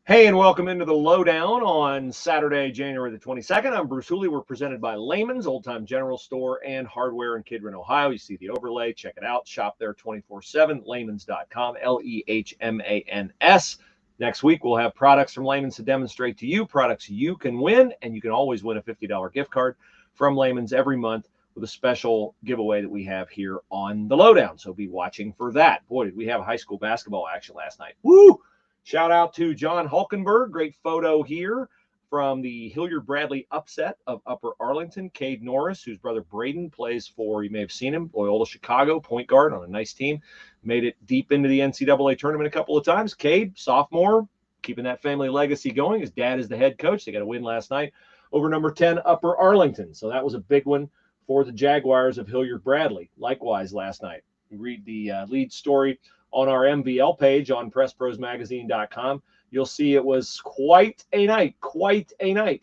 Hey, and welcome into the Lowdown on Saturday, January the 22nd. I'm Bruce Hooley. We're presented by Lehman's, Old Time General Store and Hardware in Kidron, Ohio. You see the overlay. Check it out. Shop there 24/7, Lehmans.com, Lehmans. Next week, we'll have products from Lehman's to demonstrate to you, products you can win, and you can always win a $50 gift card from Lehman's every month with a special giveaway that we have here on the Lowdown. So be watching for that. Boy, did we have high school basketball action last night. Woo! Shout out to John Hulkenberg. Great photo here from the Hilliard-Bradley upset of Upper Arlington. Cade Norris, whose brother Braden plays for, you may have seen him, Loyola Chicago, point guard on a nice team. Made it deep into the NCAA tournament a couple of times. Cade, sophomore, keeping that family legacy going. His dad is the head coach. They got a win last night over number 10 Upper Arlington. So that was a big one for the Jaguars of Hilliard-Bradley. Likewise last night. You read the lead story on our MVL page on PressProsMagazine.com. You'll see it was quite a night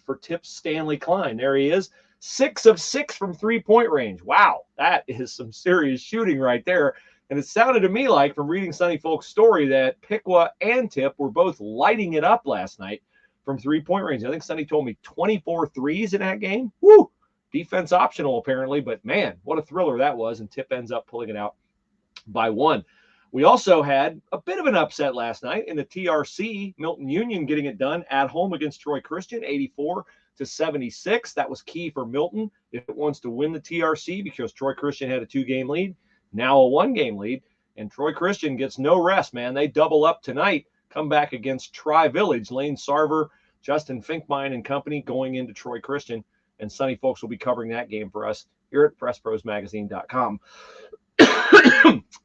for Tipp Stanley Klein. There he is, 6 of 6 from three-point range. Wow, that is some serious shooting right there. And it sounded to me like, from reading Sonny Folk's story, that Piqua and Tipp were both lighting it up last night from three-point range. I think Sonny told me 24 threes in that game. Woo! Defense optional, apparently, but man, what a thriller that was. And Tipp ends up pulling it out by 1. We also had a bit of an upset last night in the TRC, Milton-Union getting it done at home against Troy Christian, 84-76. That was key for Milton if it wants to win the TRC, because Troy Christian had a 2-game lead, now a 1-game lead, and Troy Christian gets no rest, man. They double up tonight, come back against Tri-Village, Lane Sarver, Justin Finkmine and company going into Troy Christian, and Sonny Folks will be covering that game for us here at PressProsMagazine.com.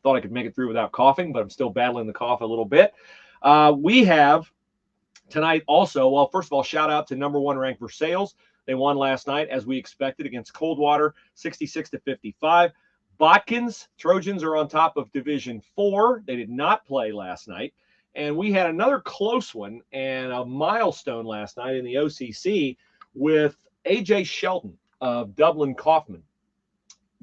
Thought I could make it through without coughing, but I'm still battling the cough a little bit. We have tonight also, well, first of all, shout out to number 1 ranked Versailles. They won last night, as we expected, against Coldwater, 66-55. Botkins, Trojans, are on top of Division 4. They did not play last night. And we had another close one and a milestone last night in the OCC with Ajay Sheldon of Dublin Coffman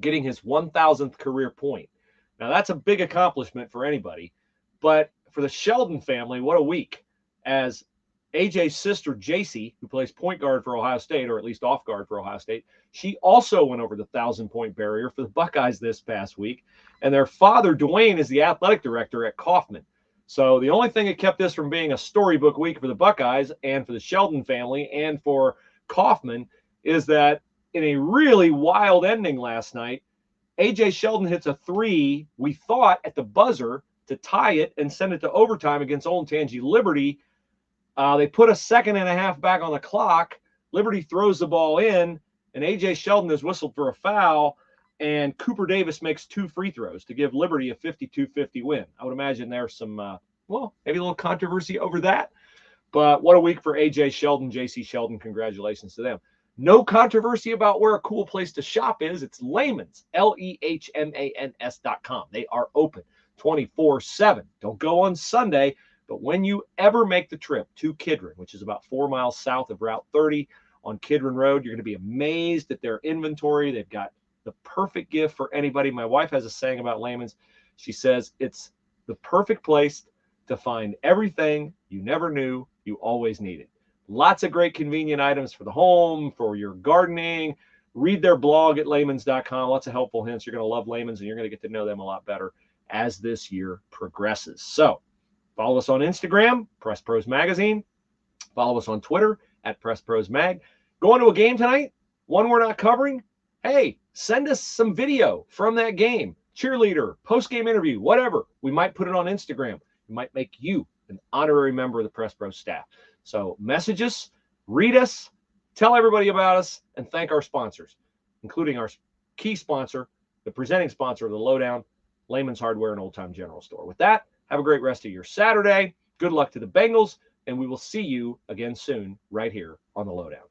getting his 1,000th career point. Now, that's a big accomplishment for anybody, but for the Sheldon family, what a week, as AJ's sister, JC, who plays point guard for Ohio State, or at least off guard for Ohio State, she also went over the 1,000-point barrier for the Buckeyes this past week, and their father, Dwayne, is the athletic director at Coffman. So the only thing that kept this from being a storybook week for the Buckeyes and for the Sheldon family and for Coffman is that in a really wild ending last night, Ajay Sheldon hits a 3, we thought, at the buzzer to tie it and send it to overtime against Olentangy Liberty. They put a second and a half back on the clock. Liberty throws the ball in, and Ajay Sheldon is whistled for a foul, and Cooper Davis makes 2 free throws to give Liberty a 52-50 win. I would imagine there's some, maybe a little controversy over that. But what a week for Ajay Sheldon, JC Sheldon. Congratulations to them. No controversy about where a cool place to shop is. It's Lehmans, Lehmans.com. They are open 24/7. Don't go on Sunday, but when you ever make the trip to Kidron, which is about 4 miles south of Route 30 on Kidron Road, you're going to be amazed at their inventory. They've got the perfect gift for anybody. My wife has a saying about Lehmans. She says it's the perfect place to find everything you never knew you always needed. Lots of great convenient items for the home, for your gardening. Read their blog at Lehmans.com. Lots of helpful hints. You're going to love Lehmans, and you're going to get to know them a lot better as this year progresses. So follow us on Instagram, Press Pros Magazine. Follow us on Twitter at Press Pros Mag. Going to a game tonight, one we're not covering? Hey, send us some video from that game. Cheerleader, post-game interview, whatever. We might put it on Instagram. We might make you an honorary member of the Press Pros staff. So message us, read us, tell everybody about us, and thank our sponsors, including our key sponsor, the presenting sponsor of the Lowdown, Lehman's Hardware and Old Time General Store. With that, have a great rest of your Saturday. Good luck to the Bengals, and we will see you again soon right here on the Lowdown.